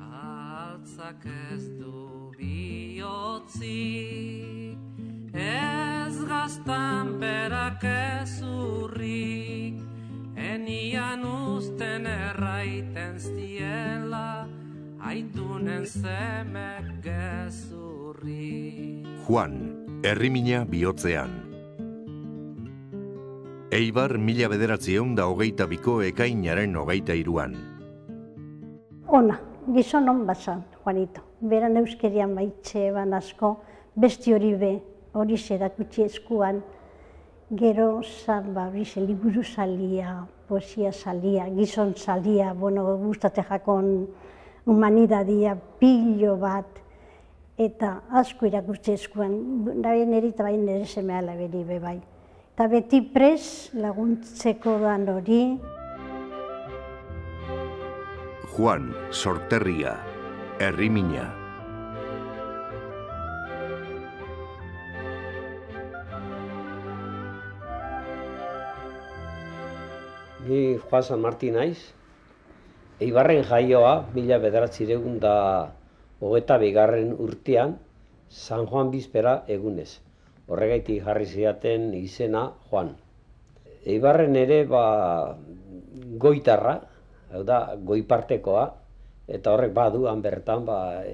Altzak ez du bihotzik, ez gaztan berak ez urrik, enian usten erraiten ziela, aitunen zemek gezurrik. Juan, herrimina bihotzean. Eibar 1922ko ekainaren 23an. Ona, gizon hon bazan, Juanito. Beran euskerian maitxe eban asko, besti hori be, hori zerakutsi eskuan, gero zan, horixe, liburu salia, poesia salia, gizon salia, gustate jakon humanidadia, pilo bat, eta asko irakutsi eskuan, bai niri eta bai nire seme alaberi be bai. Eta beti pres laguntzeko dan hori. Juan, sorterria, herrimina. Ni Juan San Martin naiz. Eibarren jaioa, 1922 urtean, San Juan bizpera egunez. Horregaitik jarri zidaten izena Juan. Eibarren ere goitarra, hau da, goipartekoa, eta horrek badu han bertan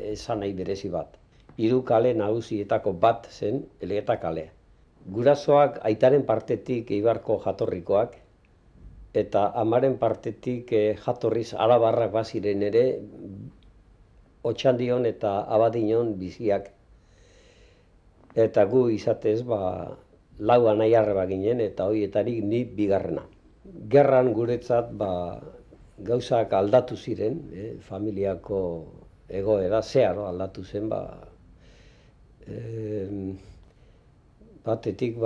esan nahi berezi bat. 3 kale nagusietako bat zen Elgeta kale. Gurasoak aitaren partetik Eibarko jatorrikoak, eta amaren partetik jatorriz arabarrak baziren ere, Otxandion eta Abadinon biziak. Eta gu izatez, 4 anai arreba ginen, eta horietarik ni bigarrena. Gerran guretzat gauzak aldatu ziren, familiako egoera zeharo aldatu zen, batetik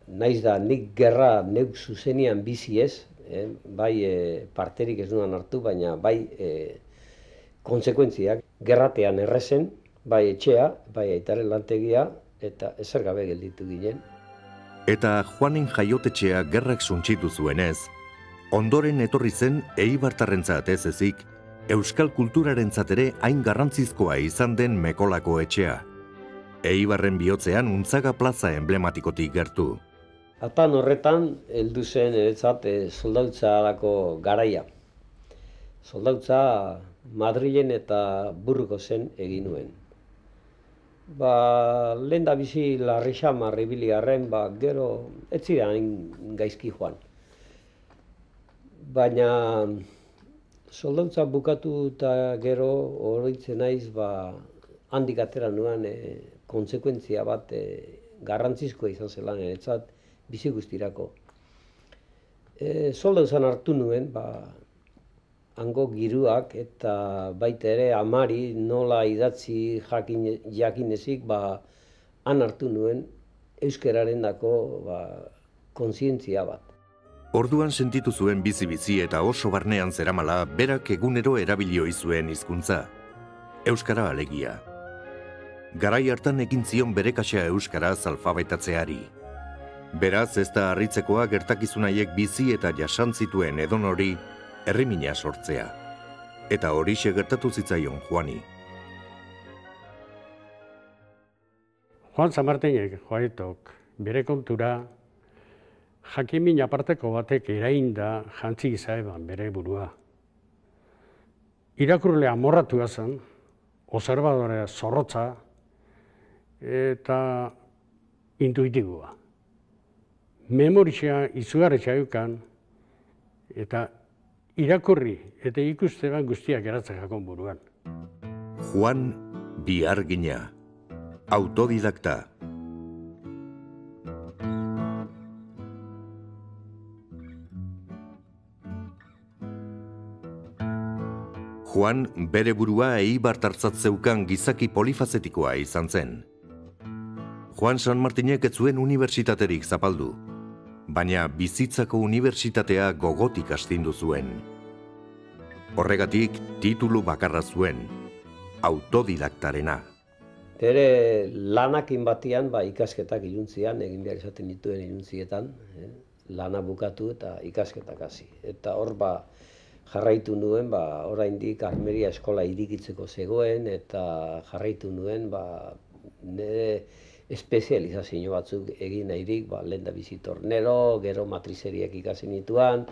naiz da nik gerra neuk zuzenian bizi ez, bai parterik ez nuan hartu, baina bai konsekuentziak. Gerratean errezen, bai etxea, bai aitaren lantegia, eta ezer gabe gelditu ginen. Eta Juanen jaiotetxea gerrak suntsitu zuenez, ondoren etorri zen eibartarrentzat ez ezik, euskal kulturarentzat ere hain garrantzizkoa izan den Mekolako etxea. Eibarren bihotzean Untzaga plaza emblematikotik gertu. Atan horretan, heldu zen eretzat soldautzarako garaia. Soldautza Madrilen eta Burgosen egin nuen. Lehen da bizi larri xamar ibili arren, gero ez ziren hain gaizki joan. Baina soldautza bukatu eta gero oroitzen naiz, handik atera nuen konsekuentzia bat garrantzizkoa izan zela niretzat bizi guztirako. Soldautzan hartu nuen, hango giruak eta baita ere amari nola idatzi jakinezik, han hartu nuen euskararen dako kontzientzia bat. Orduan sentitu zuen bizi-bizi eta oso barnean zeramala berak egunero erabilio izuen hizkuntza. Euskara alegia. Garai hartan ekin zion bere kaxa euskaraz alfabetatzeari. Beraz ez da harritzekoa gertakizunaiek bizi eta jasan zituen edonori herrimina sortzea. Eta horixe gertatu zitzaion Juani. Juan San Martinek, Juanetok, bere kontura, jakimin aparteko batek erainda jantzi izaeban bere burua. Irakurle amorratua zen, observadore zorrotza eta intuitibua. Memorizia izugarretxa eukan eta irakurri eta ikusteban guztiak eratzen jakon buruan. Juan Biargina, autodidakta. Juan bere burua eibartartzat zeukan gizaki polifazetikoa izan zen. Juan San Martinek ez zuen unibertsitaterik zapaldu, baina bizitzako unibertsitatea gogotik astindu zuen. Horregatik titulu bakarra zuen, autodidaktarena. Bere lanakin batian ikasketak iluntzian, egin behar izaten dituen iluntzietan, lana bukatu eta ikasketak hasi. Eta hor Jarraitu nuen, oraindik armeria eskola irikitzeko zegoen, eta jarraitu nuen, nire espezializazio batzuk egin nahirik, lehen da bizi tornero, gero matrizeriak ikasi nituan,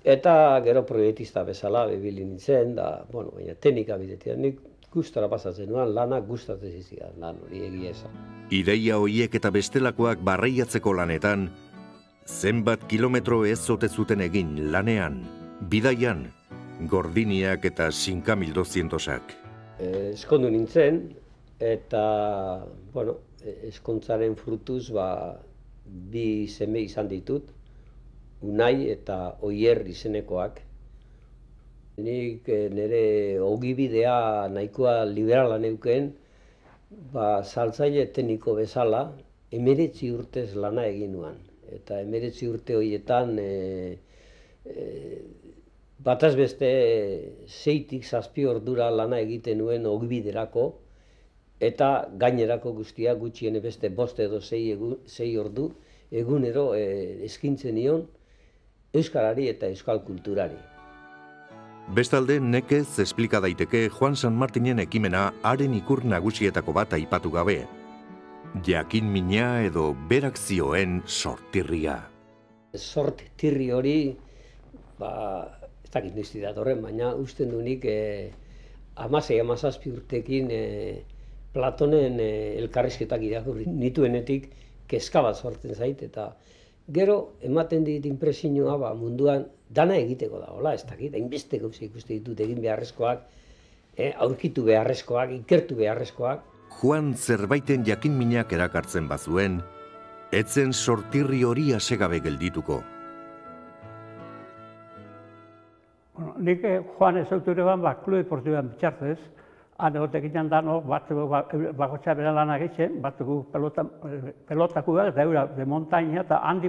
eta gero proiektista bezala bibili nintzen, baina teknika bidetean nik gustora pasatzen nuen, lanak gustatzen zizian, lan hori egia esan. Ideia hoiek eta bestelakoak barreiatzeko lanetan, zenbat kilometro ez ote zuten egin lanean, bidaian, gordiniak eta Sinka 1200ak. Eskondu nintzen, eta, eskontzaren frutuz, bi seme izan ditut, Unai eta Oier izenekoak. Nik nire ogibidea nahikoa liberala neuken, saltzaile tekniko bezala, 19 urtez lana egin nuen. Eta 19 urte horietan, bataz beste 6-7 ordura lana egiten nuen ogibiderako, eta gainerako guztia gutxien beste 5 edo 6 ordu egunero eskintzen nion euskarari eta euskal kulturari. Bestalde, nekez esplika daiteke Juan San Martinen ekimena haren ikur nagusietako bat aipatu gabe. Jakin mina edo berak zioen sortirria. Sortirri hori, ez dakit nizti datorren, baina usten dunik 16-17 urtekin Platonen elkarrizketak irakurri nituenetik kezka bat sortzen zait, eta gero ematen dit inpresioa munduan dana egiteko dagoela, ez dakit, hainbeste gauza ikuste ditut egin beharrezkoak, aurkitu beharrezkoak, ikertu beharrezkoak. Juan zerbaiten jakin minak erakartzen bazuen, etzen sortirri hori asegabe geldituko. Nik Juan ezauture ban, Klub Deportiboan bitxartez, han egotekinan dano, bakotxa bera lan egiten, batzuku pelotakuak, da eura de montaña, eta handi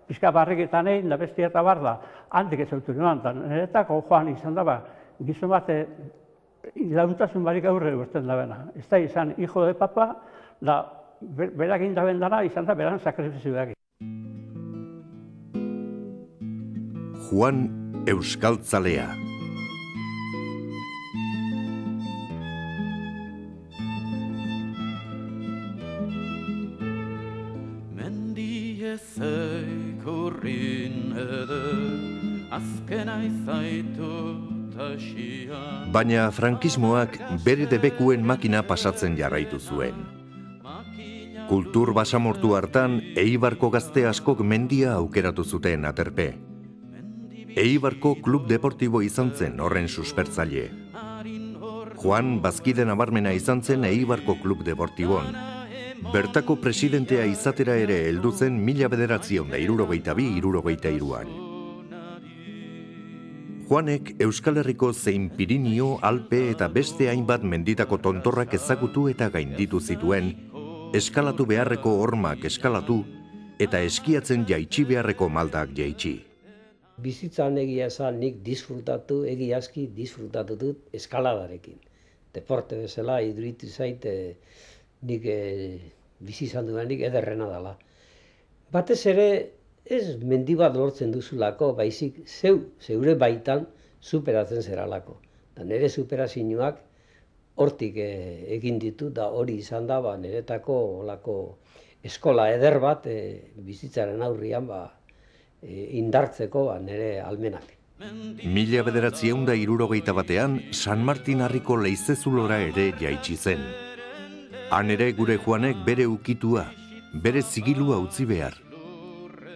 pizka barriketan egin, da bestia eta bar da, handik ezauture ban, eta niretako Juan izan da, gizon bat, launtasun barik aurre urten da bena. Ez da izan, hijo de papa, da berak indaben dana, izan da beran sakrifizioak. Juan Euskaltzalea. Baina frankismoak bere debekuen makina pasatzen jarraitu zuen. Kultur basamortu hartan, Eibarko gazte askok mendia aukeratu zuten aterpe. Eibarko Klub Deportibo izan zen horren suspertzaile. Juan bazkide nabarmena izan zen Eibarko Klub Deportibon. Bertako presidentea izatera ere heldu zen 1962-63an. Juanek Euskal Herriko zein Pirinio, Alpe eta beste hainbat menditako tontorrak ezagutu eta gainditu zituen, eskalatu beharreko hormak eskalatu eta eskiatzen jaitsi beharreko maldak jaitsi. Bizitzan egia esan nik egiazki disfrutatu dut eskaladarekin. Deporte bezala iduritu zait nik bizi izan duenik ederrena dela. Batez ere ez mendi bat lortzen duzulako, baizik zeure baitan superatzen zeralako. Da nire superazioak hortik egin ditu, da hori izan da niretako olako eskola eder bat bizitzaren aurrian indartzeko nire almenak. 1961ean San Martin Harriko leizezulora ere jaitsi zen. Han ere gure Juanek bere ukitua, bere zigilua utzi behar.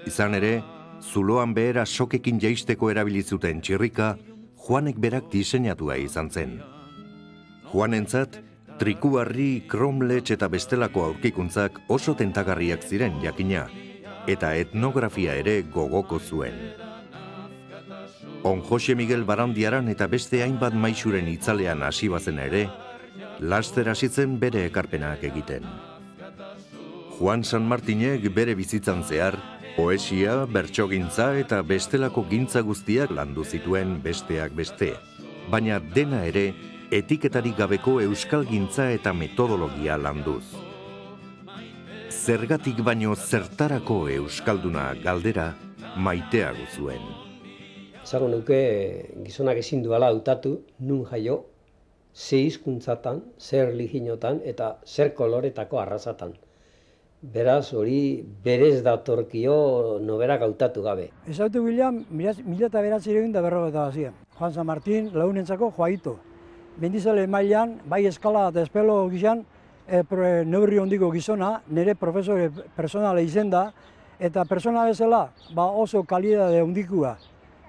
Izan ere, zuloan behera sokekin jaisteko erabilizuten txirrika, Juanek berak diseinatua izan zen. Juanentzat, trikuarri, kromletx eta bestelako aurkikuntzak oso tentagarriak ziren jakina, eta etnografia ere gogoko zuen. On Jose Miguel Barandiaran eta beste hainbat maisuren itzalean hasi bazen ere, laster hasitzen bere ekarpenak egiten. Juan San Martinek bere bizitzan zehar, poesia, bertsogintza eta bestelako gintza guztiak landu zituen besteak beste, baina dena ere etiketarik gabeko euskalgintza eta metodologia landuz. Zergatik baino zertarako euskalduna galdera maiteago zuen. Ezagun nuke gizonak ezin duela hautatu nun jaio, ze hizkuntzatan, zer erlijiotan eta zer koloretako arrazatan. Beraz, hori berez datorkio noberak hautatu gabe. Ezautu bilan, 1950 Juan San Martín lagunentzako Joaito. Mendizale mailan, bai eskala eta espelo gizan, neurri hondiko gizona, nire profesore personala izen da, eta persona bezala oso kalidade hondikua.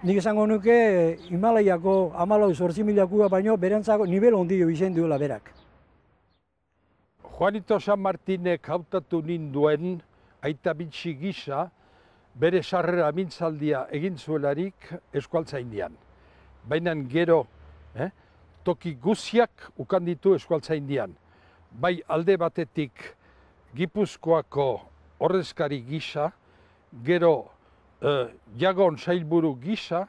Nik esango nuke Himalaiako 14.000 baino berentzako nivel hondio izen duela berak. Juanito San Martinek hautatu ninduen aita bitxi gisa bere sarrera mintzaldia egin zuelarik Euskaltzaindian. Baina gero toki guziak ukan ditu Euskaltzaindian. Bai alde batetik Gipuzkoako ordezkari gisa, gero Jagon sailburu gisa,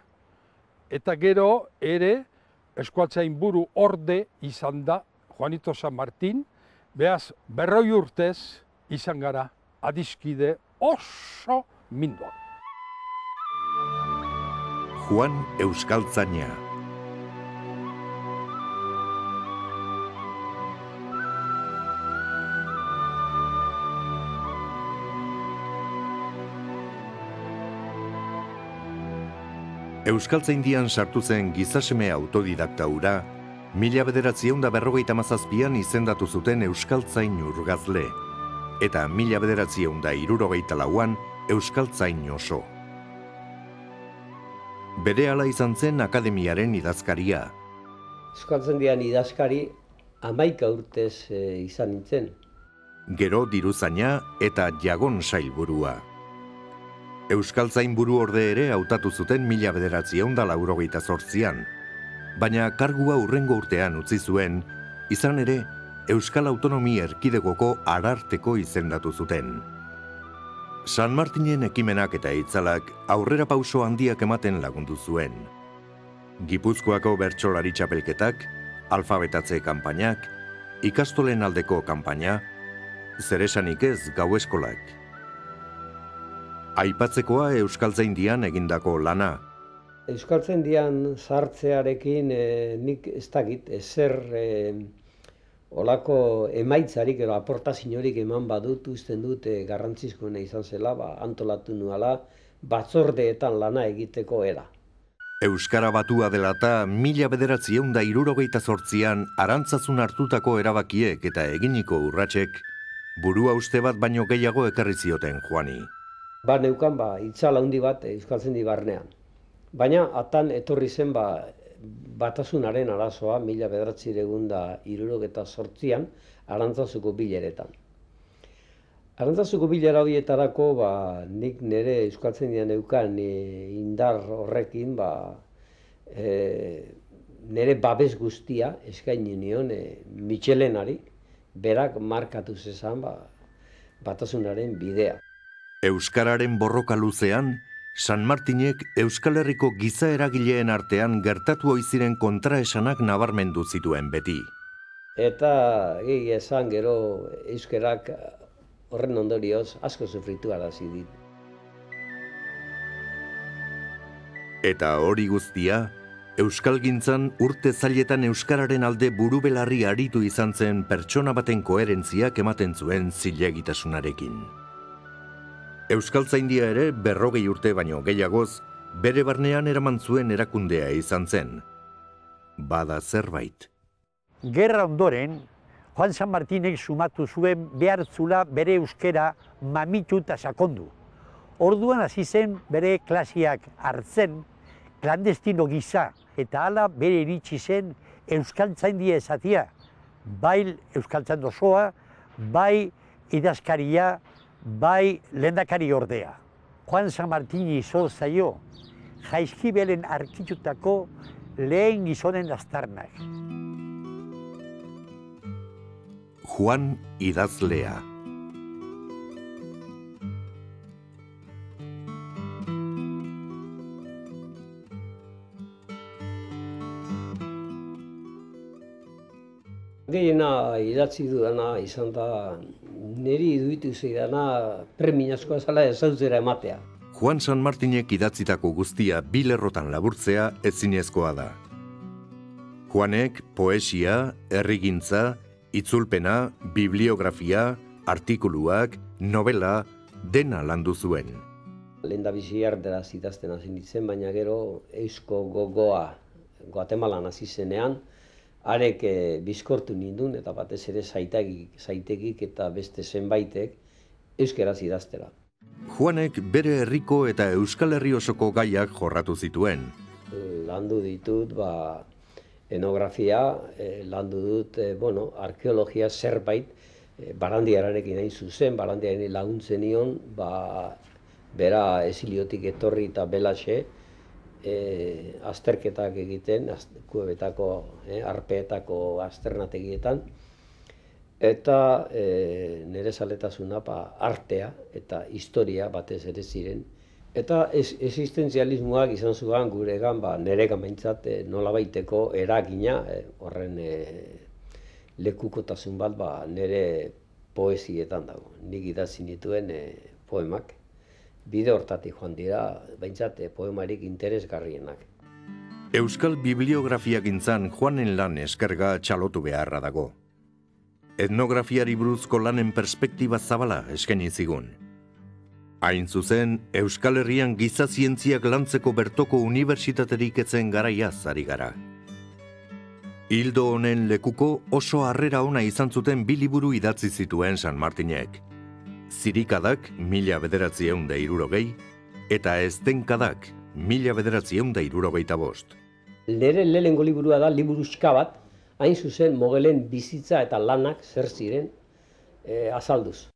eta gero ere Euskaltzainburu orde izan da Juanito San Martin, beaz 40 urtez izan gara adiskide oso minduak. Juan Euskaltzaina. Euskaltzaindian sartu zen gizaseme autodidakta hura, 1957an izendatu zuten Euskaltzain urgazle, eta 1964an Euskaltzain oso. Berehala izan zen akademiaren idazkaria. Euskaltzaindian idazkari 11 urtez izan nintzen. Gero diruzaina eta Jagon sailburua. Euskaltzainburu orde ere hautatu zuten 1988an, baina kargua hurrengo urtean utzi zuen, izan ere Euskal Autonomia Erkidegoko Ararteko izendatu zuten. San Martinen ekimenak eta itzalak aurrera pauso handiak ematen lagundu zuen. Gipuzkoako bertsolari txapelketak, alfabetatze kanpainak, ikastolen aldeko kanpaina, zeresanik ez gau eskolak. Aipatzekoa Euskaltzaindian egindako lana. Euskaltzaindian sartzearekin nik ez dakit ezer olako emaitzarik edo aportaziorik eman badut, usten dut garrantzizkoena izan zela, antolatu nuela batzordeetan lana egiteko era. Euskara batua dela eta 1968an Arantzazun hartutako erabakiek eta eginiko urratsek burua uste bat baino gehiago ekarri zioten Juani. Neukan itzal handi bat Euskaltzaindi barnean. Baina atan etorri zen batasunaren arazoa 1968an Arantzazuko bileretan. Arantzazuko bilera horietarako nik nire Euskaltzaindian neukan indar horrekin nire babes guztia eskaini nion Mitxelenari, berak markatu zezan batasunaren bidea. Euskararen borroka luzean, San Martinek Euskal Herriko giza eragileen artean gertatu oiziren kontraesanak nabarmendu zituen beti. Eta esan gero euskerak horren ondorioz asko sufritu arazi dit. Eta hori guztia, Euskalgintzan urte zailetan euskararen alde burubelarri aritu izan zen pertsona baten koherentziak ematen zuen zilegitasunarekin. Euskaltzaindia ere 40 urte baino gehiagoz, bere barnean eraman zuen erakundea izan zen. Bada zerbait. Gerra ondoren, Juan San Martinek sumatu zuen behartzula bere euskera mamitu eta sakondu. Orduan hasi zen bere klasiak hartzen, klandestino gisa, eta hala bere iritsi zen Euskaltzaindia esatia, bai Euskaltzain osoa, bai idazkaria, bai lehendakari ordea. Juan San Martini zor zaio, Jaizkibelen arkitutako lehen gizonen aztarnak. Juan idazlea. Gehiena idatzi dudana izan da, niri iduitu zeidana premiazkoa zela ezautzera ematea. Juan San Martinek idatzitako guztia bi lerrotan laburtzea ezinezkoa da. Juanek poesia, herrigintza, itzulpena, bibliografia, artikuluak, novela, dena landu zuen. Lehendabizi erderaz idazten hasi nintzen, baina gero eusko gogoa Guatemalan hasi zenean, harek bizkortu nindun eta batez ere zaitegik eta beste zenbaitek euskeraz idaztera. Juanek bere herriko eta Euskal Herri osoko gaiak jorratu zituen. Landu ditut, etnografia, landu dut, arkeologia zerbait, Barandiararekin hain zuzen, Barandiaren laguntzen nion, bera esiliotik etorri eta belaxe, azterketak egiten, kuebetako, arpeetako azternategietan, eta nire zaletasuna artea eta historia batez ere ziren. Eta existenzialismoak izan zuen guregan, niregan behintzat nolabaiteko eragina, horren lekukotasun bat nire poesietan dago. Nik idatzi nituen poemak. Bide hortatik joan dira, behintzat poemarik interesgarrienak. Euskal bibliografiagintzan Juanen lan eskerga txalotu beharra dago. Etnografiari buruzko lanen perspektiba zabala eskaini zigun. Hain zuzen, Euskal Herrian giza zientziak lantzeko bertoko unibertsitaterik etzen garaiaz ari gara. Hildo honen lekuko oso harrera ona izan zuten bi liburu idatzi zituen San Martinek. Zirikadak 1960 eta Eztenkadak 1965. Nire lehenengo liburua da liburuxka bat, hain zuzen mogelen bizitza eta lanak zer ziren azalduz.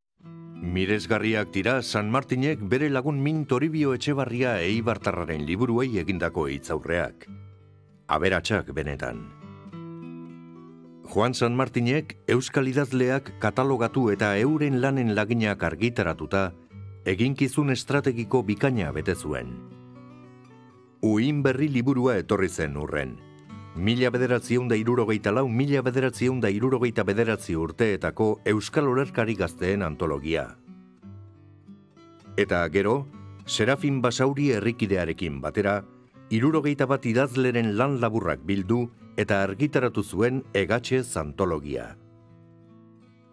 Miresgarriak dira San Martinek bere lagun Min Toribio Etxebarria Eibartarraren liburuei egindako hitzaurreak. Aberatsak benetan. Juan San Martinek euskal idazleak katalogatu eta euren lanen laginak argitaratuta eginkizun estrategiko bikaina bete zuen. Uhin berri liburua etorri zen urren. 1964-1969 urteetako euskal olerkari gazteen antologia. Eta gero, Serafin Basauri herrikidearekin batera, 61 idazleren lan laburrak bildu eta argitaratu zuen Egatxez antologia.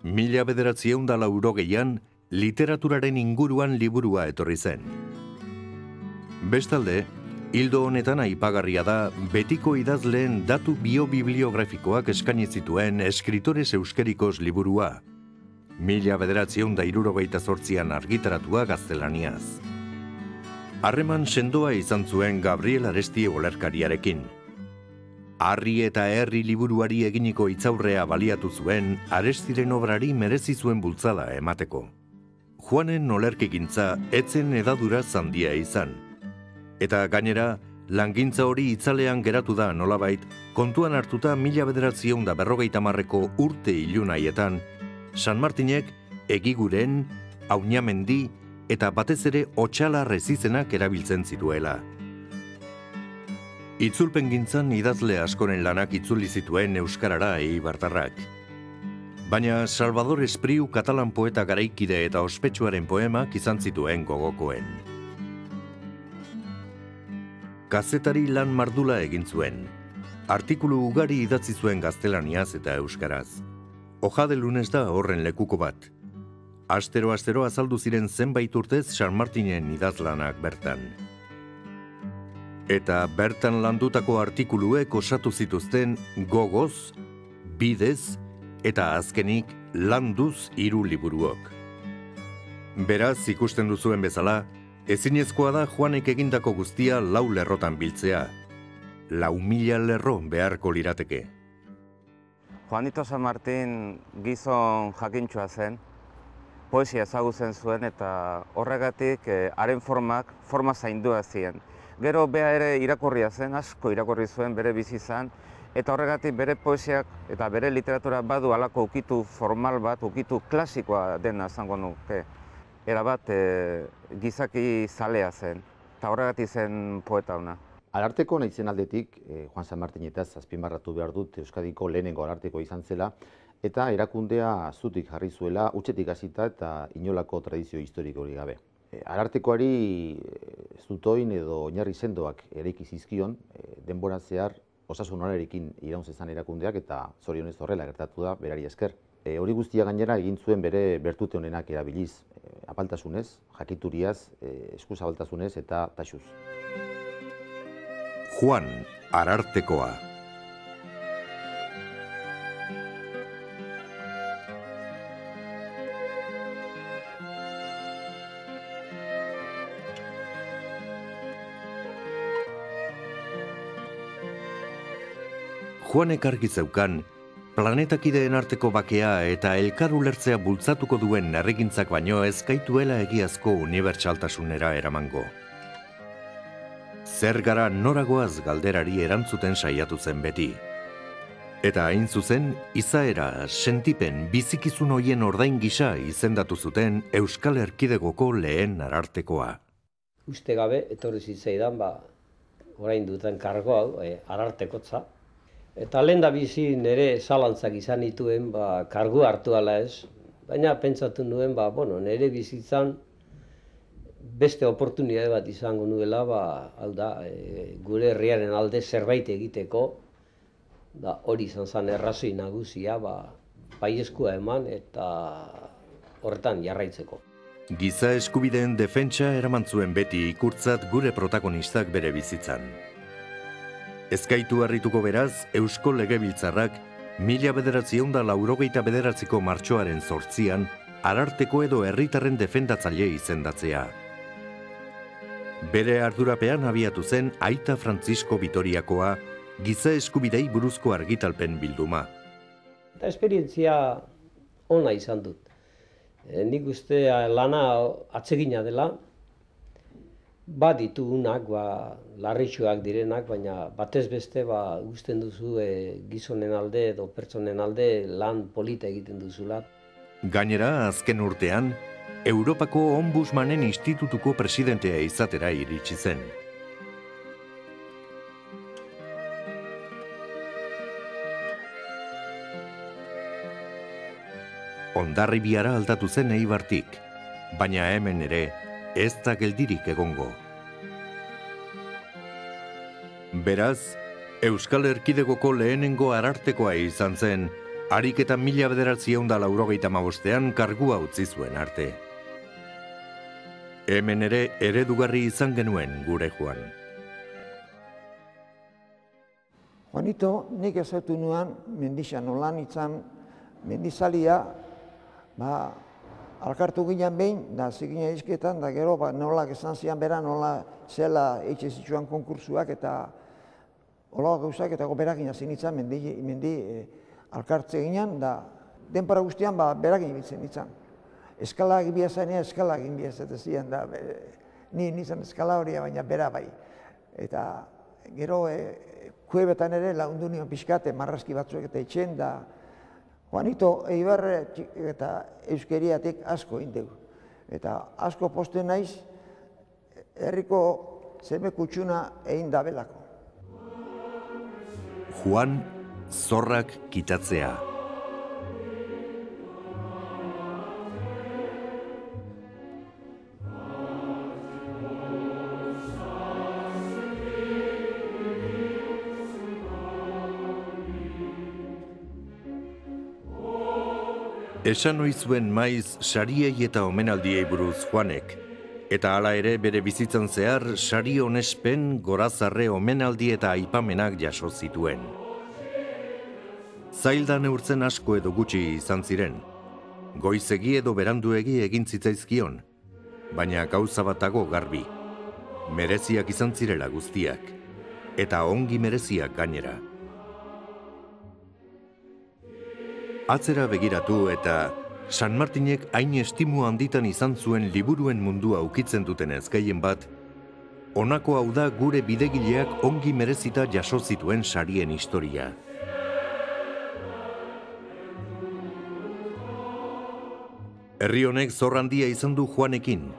1980an literaturaren inguruan liburua etorri zen. Bestalde, hildo honetan aipagarria da betiko idazleen datu biobibliografikoak eskaini zituen Escritores Euskerikos liburua, 1978an argitaratua gaztelaniaz. Harreman sendoa izan zuen Gabriel Aresti olerkariarekin. Harri eta herri liburuari eginiko hitzaurrea baliatu zuen Arestiren obrari merezi zuen bultzada emateko. Juanen olerkigintza etzen edadura handia izan. Eta gainera, langintza hori itzalean geratu da nolabait, kontuan hartuta 1950ko urte ilunaietan, San Martinek Egiguren, Aunamendi eta batez ere Otxalar izenak erabiltzen zituela. Itzulpengintzan idazle askoren lanak itzuli zituen euskarara eibartarrak. Baina Salvador Espriu katalan poeta garaikide eta ospetsuaren poemak izan zituen gogokoen. Kazetari lan mardula egin zuen. Artikulu ugari idatzi zuen gaztelaniaz eta euskaraz. Hoja de Lunes da horren lekuko bat. Astero azaldu ziren zenbait urtez San Martinen idazlanak bertan. Eta bertan landutako artikuluek osatu zituzten Gogoz, Bidez eta azkenik Landuz 3 liburuok. Beraz, ikusten duzuen bezala, ezinezkoa da Juanek egindako guztia 4 lerrotan biltzea. 4.000 lerro beharko lirateke. Juanito San Martin gizon jakintxoa zen, poesia ezagutzen zuen eta horregatik haren forma zaindua ziren. Gero bea ere irakurria zen, asko irakurri zuen bere bizizan, eta horregatik bere poesiak eta bere literatura badu halako ukitu formal bat, ukitu klasikoa dena zango nuke. Erabat gizaki zalea zen, eta horregatik zen poeta ona. Ararteko nahizen aldetik, Juan San Martinetaz azpimarratu behar dut Euskadiko lehenengo ararteko izan zela, eta erakundea zutik jarri zuela, utxetik hasita eta inolako tradizio historikorik gabe. Arartekoari zutoin edo oinarri sendoak eraiki zizkion, denbora zehar osasun onarekin iraun zezan erakundeak eta zorionez horrela gertatu da berari esker. Hori guztia gainera egin zuen bere bertute honenak erabiliz, apaltasunez, jakituriaz, eskuzabaltasunez eta taxuz. Juan Arartekoa. Juanek argi zeukan, planetakideen arteko bakea eta elkar ulertzea bultzatuko duen herrigintzak baino ez gaituela egiazko unibertsaltasunera eramango. Zer gara noragoaz galderari erantzuten saiatu zen beti. Eta hain zuzen, izaera, sentipen, bizikizun hoien ordain gisa izendatu zuten Euskal Erkidegoko lehen arartekoa. Uste gabe, etorri zitzaidan, orain duten kargo hau, arartekotza. Eta lehen da bizi nire zalantzak izan dituen kargu hartu ala ez, baina pentsatu nuen, nire bizitzan beste oportunitate bat izango nuela, gure herriaren alde zerbait egiteko, hori izan zen errazoi nagusia, baiezkoa eman eta horretan jarraitzeko. Giza eskubideen defentsa eraman zuen beti ikurtzat gure protagonistak bere bizitzan. Ezkaitu harrituko beraz, Eusko Legebiltzarrak 1989ko martxoaren 8an ararteko edo herritarren defendatzaile izendatzea. Bere ardurapean abiatu zen Aita Frantzisko Bitoriakoa giza eskubidei buruzko argitalpen bilduma. Eta esperientzia ona izan dut. Nik uste lana atsegina dela, ditugunak, larritsuak direnak, baina batez beste gusten duzu gizonen alde edo pertsonen alde lan polita egiten duzula. Gainera, azken urtean, Europako Ombudsmanen Institutuko presidentea izatera iritsi zen. Hondarribiara aldatu zen Eibartik, baina hemen ere, ez da geldirik egongo. Beraz, Euskal Erkidegoko lehenengo arartekoa izan zen, harik eta 1985ean kargua utzi zuen arte. Hemen ere eredugarri izan genuen gure Juan. Juanito, nik ezautu nuan mendixan nolan itzan mendizalia, alkartu ginen behin, da zikina izketan, da gero nolak esan zian bera, nola zela eitxe zitsuan konkursuak eta hola gauzak eta berak inazin itzan mendi alkartze ginen, da denpara guztian berak initzen itzan. Eskala egin biazanea, eskala egin biazate zian, da ni nizan eskala horia, baina bera bai. Eta gero kuebetan ere laundu nion pixkate, marrazki batzuek eta etxen, da Juanito, Eibar eta euskeriatik asko indegu. Eta asko posten naiz, herriko zeme kutsuna egin dabelako. Juan, zorrak kitatzea. Esan ohi zuen maiz sariei eta omenaldiei buruz Juanek, eta hala ere bere bizitzan zehar sari onespen, gorazarre, omenaldi eta aipamenak jaso zituen. Zailda neurtzen asko edo gutxi izan ziren, goizegi edo beranduegi egin zitzaizkion, baina gauza batago garbi, mereziak izan zirela guztiak, eta ongi mereziak gainera. Atzera begiratu eta San Martinek hain estimu handitan izan zuen liburuen mundua ukitzen duten ez gehien bat, honako hau da gure bidegileak ongi merezita jaso zituen sarien historia. Herri honek zor handia izan du Juanekin,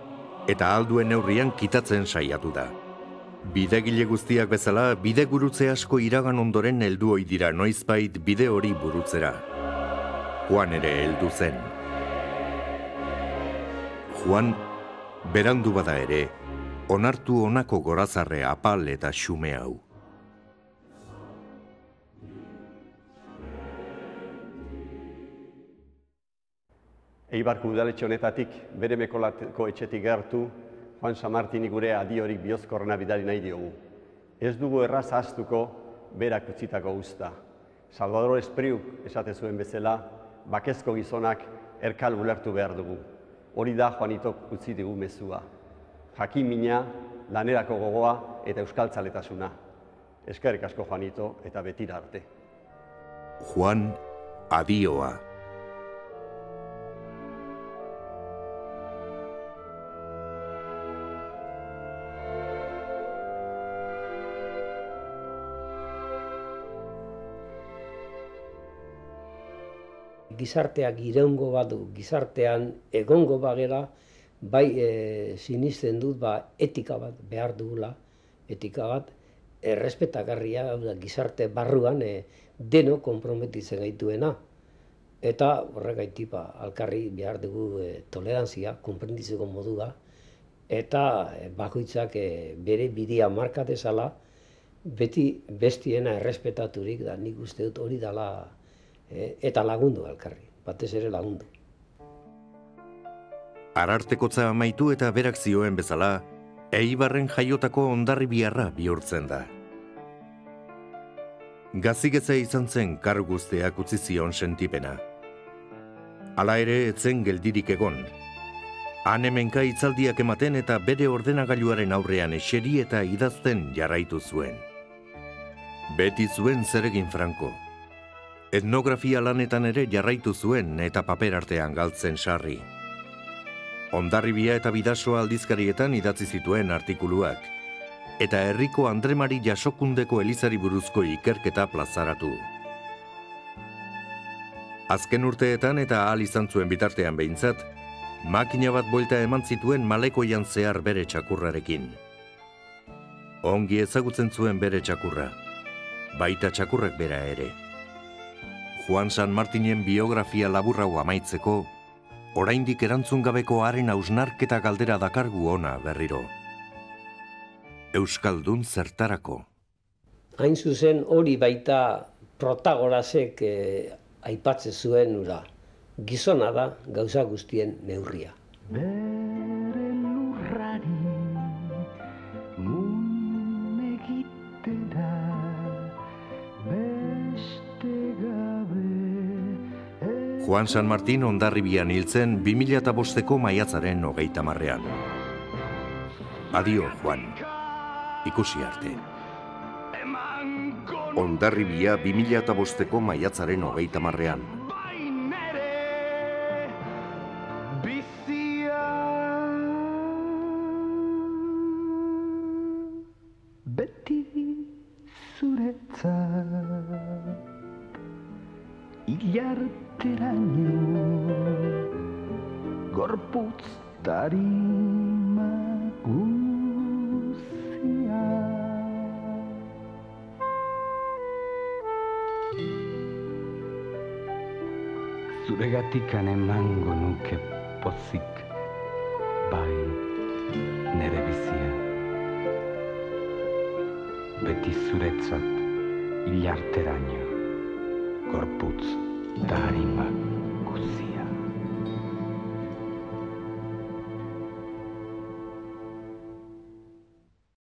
eta alduen neurrian kitatzen saiatu da. Bidegile guztiak bezala, bidegurutze asko iragan ondoren heldu ohi dira noizbait bide hori burutzera. Juan ere heldu zen. Juan Berandu bada ere, onartu honako gorazarre apal eta xume hau. Eibarko udaletxe honetatik, bere mekolako etxetik gertu, Juan San Martini gure adiorik bihozkorrena bidali nahi diogu. Ez dugu erraz ahaztuko berak utzitako guzta. Salvador Espriuk esate zuen bezala, bakezko gizonak erkal ulertu behar dugu. Hori da Juanitok utzi digu mezua. Jakin mina, lanerako gogoa eta euskaltzaletasuna. Eskerrik asko Juanito eta betira arte. Juan, adioa. Gizarteak iraungo badu, gizartean egongo bagera, bai sinisten dut etika bat behar dugula, etika bat errespetagarria, gizarte barruan deno konprometitzen gaituena. Eta horregaitik alkarri behar dugu tolerantzia, konprenditzeko modua, eta bakoitzak bere bidea markatezala, beti bestiena errespetaturik, da nik uste dut hori dela, eta lagundu alkarri, batez ere lagundu. Arartekotza amaitu eta berak zioen bezala, Eibarren jaiotako Hondarribiarra bihurtzen da. Gazigeza izan zen kar guzteak utzi zion sentipena. Hala ere etzen geldirik egon. Han hemenka hitzaldiak ematen eta bere ordenagailuaren aurrean eseri eta idazten jarraitu zuen. Beti zuen zeregin franko. Etnografia lanetan ere jarraitu zuen eta paper artean galtzen sarri. Hondarribia eta Bidasoa aldizkarietan idatzi zituen artikuluak, eta herriko Andre Mari Jasokundeko elizari buruzko ikerketa plazaratu. Azken urteetan eta ahal izan zuen bitartean behintzat, makina bat buelta eman zituen Malekoian zehar bere txakurrarekin. Ongi ezagutzen zuen bere txakurra, baita txakurrak bera ere. Juan San Martinen biografia laburrau amaitzeko, oraindik erantzun gabeko haren hausnarketa galdera dakargu ona berriro. Euskaldun zertarako? Hain zuzen hori baita Protagorasek aipatzen zuen ura. Gizona da gauza guztien neurria. Bere lurrari mun egitera beste gabe. Juan San Martin Hondarribian hiltzen 2005ko maiatzaren 30-ean. Adio, Juan. Ikusi arte. Hondarribia 2005ko maiatzaren 30-ean. Beti zuretzat ilarteraino gorputz tarima guzia. Zuregatikan emango nuke pozik, bai nere bizia. Beti zuretzat ilarteraino gorputz da harinbat.